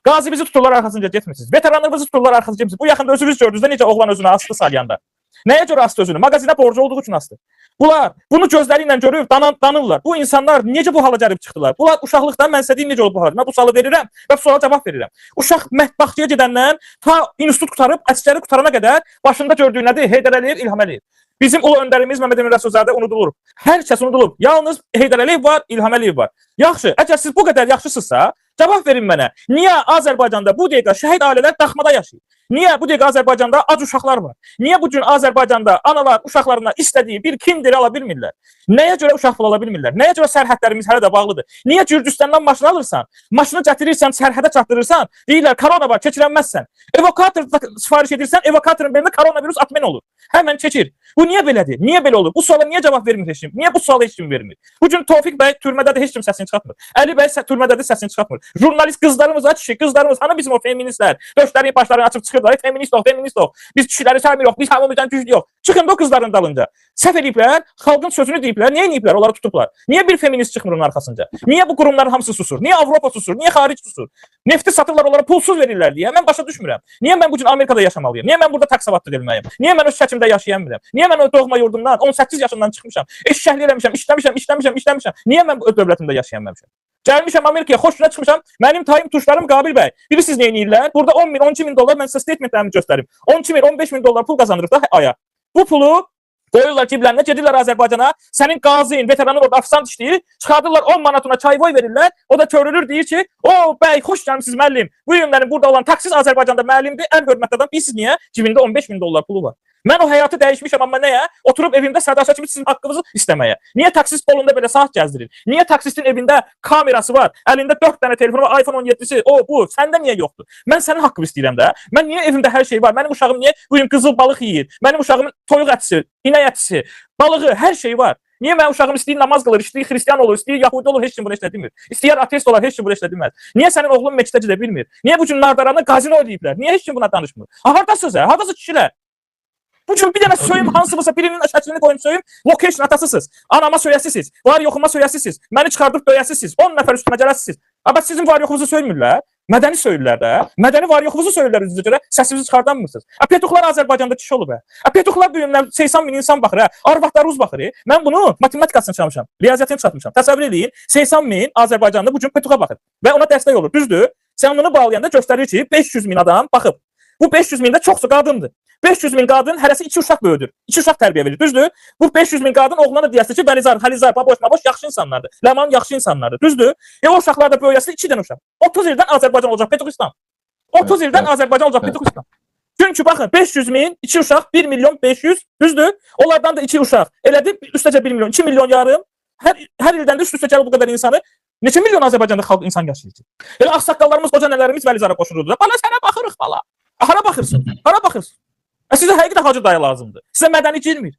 Qazi bizi tuturlar arxasınca getmirsiniz. Veteranlarımızı tuturlar arxasınca getmirsiniz. Bu yaxında özünüz gördünüz də necə oğlan özünü astı salyanda. Nəyə görə astı özünü? Magazinə borcu olduğu üçün astı. Bunlar bunu gözləri ilə görüb danırlar. Bu insanlar necə bu hala gəlib çıxdılar? Bunlar uşaqlıqdan mən sizə deyim necə olub bu hala. Mən bu sualı verirəm və bu suala cavab verirəm. Uşaq mətbəxçiyə gedəndən ta institut qutarıb əsgəri qutarana qədər başında gördüyü nədir? Heydər Əliyev, İlham Əliyev. Bizim ulu öndərimiz Məmməd Emin Rəsulzadə unudulur. Hər kəs unudulub. Yalnız Heydər Əliyev var, İlham Əliyev var. Yaxşı, əgər siz bu qədər yaxşısınızsa, cavab verin mənə. Niyə Azərbaycanda bu dəqiqə şəhid ailələr daxmada yaşayır? Niyə bu dəqiqə Azərbaycanda ac uşaqlar var? Niyə bu gün Azərbaycanda analar uşaqlarına istədiyi bir kindir ala bilmirlər? Nəyə görə uşaq pul ala bilmirlər? Nəyə görə sərhədlərimiz hələ də bağlıdır? Niyə Gürcüstandan maşın alırsan, maşını gətirirsən, sərhədə çatdırırsan, deyirlər korona var, keçirənməzsən. Evakuator sifariş edirsən, evakuatorun belində koronavirus atmen olur. Həmən keçir. Bu niyə belədir? Niyə belə olur? Bu suala niyə cavab vermir heç kim? Niyə bu suala heç kim vermir? Bu gün Tofiq bəy türmədədir, heç kim səsini çıxartmır. Əli bəy türmədədir, səsini çıxartmır. Jurnalist qızlarımız açıq, qızlarımız, hani bizim o feministlər, döşlərini, başlarını açıb çıxırlar, feminist ol, feminist ol. Biz kişiləri saymırıq, biz hamımızdan güclü yox. Çıxın da o qızların dalınca. Səhv ediblər, xalqın sözünü deyiblər, niyə ediblər, onları tutublar? Niyə bir feminist çıxmır onun arxasınca? Niyə bu qurumların hamısı susur? Niyə Avropa susur? Niyə xaric susur? Nefti satırlar, onlara pulsuz verirlər deyə. Mən başa düşmürəm. Niyə mən bu gün Amerikada yaşamalıyım? Niyə mən burada taksavatlıq etməliyim? Niyə mən öz şəkimdə yaşaya bilmirəm? Niyə mən o doğma yurdumdan 18 yaşından çıxmışam? Eşşəklik eləmişəm, işləmişəm. Niyə mən bu dövlətimdə yaşaya bilməmişəm? Gəlmişəm Amerikaya, xoşuna çıxmışam. Mənim tayım tuşlarım Qabil bəy. Bilirsiniz nə edirlər? Burada 10 min, 12 min dollar mən sizə statementlərimi göstərim. 12 min, 15 min dollar pul qazanırıq da aya. Bu pulu qoyurlar ciblərinə, gedirlər Azərbaycana. Sənin qazin, veteranın orada afisant işləyir. Çıxardırlar 10 manatına çay voy verirlər. O da körülür, deyir ki, "O bəy, xoş gəlmisiniz müəllim. Bu günlərin burada olan taksiz Azərbaycanda müəllimdir, ən hörmətli adam. Bilirsiniz niyə? Cibində 15 min dollar pulu var." Mən o həyatı dəyişmişəm, amma nəyə? Oturub evimdə sərdaşa kimi sizin haqqınızı istəməyə. Niyə taksist polunda belə saat gəzdirir? Niyə taksistin evində kamerası var? Əlində 4 dənə telefonu var, iPhone 17-si, o, bu. Səndə niyə yoxdur? Mən sənin haqqını istəyirəm də. Mən niyə evimdə hər şey var? Mənim uşağım niyə bu gün qızıl balıq yeyir? Mənim uşağımın toyuq ətisi, inək ətisi, balığı, hər şey var. Niyə mənim uşağım istəyir namaz qılır, istəyir xristian olur, istəyir yahudi olur, heç kim bunu heç nə demir. İstəyir ateist olar, heç kim bunu heç nə deməz. Niyə sənin oğlun məscidə gedə bilmir? Niyə bu gün Nardaranı qazino eləyiblər? Niyə heç kim buna danışmır? Hardasınız hə? Hardasınız kişilər? Bu gün bir dənə söyüm, hansımıza birinin şəklini qoyun söyüm, location atasısınız, anama söyəsisiz, var yoxuma söyəsiz, məni çıxardıb döyəsiz, 10 nəfər üstümə gələsiz. Amma sizin var yoxunuzu söymürlər, mədəni söylürlər də, mədəni var yoxunuzu söylürlər üzünüzə görə, səsinizi çıxardanmırsınız. Petuxlar Azərbaycanda kişi olub hə. Petuxlar bu gündən 80 min insan baxır hə, arvadlarımız baxır. Mən bunu matematikasını çalışmışam, riyaziyyatını çatmışam. Təsəvvür edin, 80 min Azərbaycanda bu gün Petuxa baxır və ona dəstək olur, düzdür? Sən bunu bağlayanda göstərir ki, 500 min adam baxıb. Bu 500 mində çoxsu qadındır. 500 min qadın hərəsi 2 uşaq böyüdür. 2 uşaq tərbiyə verir, düzdür? Bu 500 min qadın oğlana deyəsə ki, Bəlizar, Xəlizar, Baboş, Maboş yaxşı insanlardır. Ləman yaxşı insanlardır, düzdür? O uşaqlar da böyüyəsə 2 dənə uşaq. 30 ildən Azərbaycan olacaq Petuxistan. 30 ildən Azərbaycan olacaq Petuxistan. Çünki baxın, 500 min, 2 uşaq, 1 milyon 500, düzdür? Onlardan da 2 uşaq. Elədir, üstəcə 1 milyon, 2 milyon yarım. Hər ildən də üst-üstə gəlib bu qədər insanı. Neçə milyon Azərbaycanda xalq insan yaşayır ki? Elə ağsaqqallarımız, qoca nələrimiz Bəlizara qoşulurdu. Bala sənə baxırıq bala. Hara baxırsın? Hara baxırsın? Sizə həqiqətən Hacı dayı lazımdır. Sizə mədəni girmir.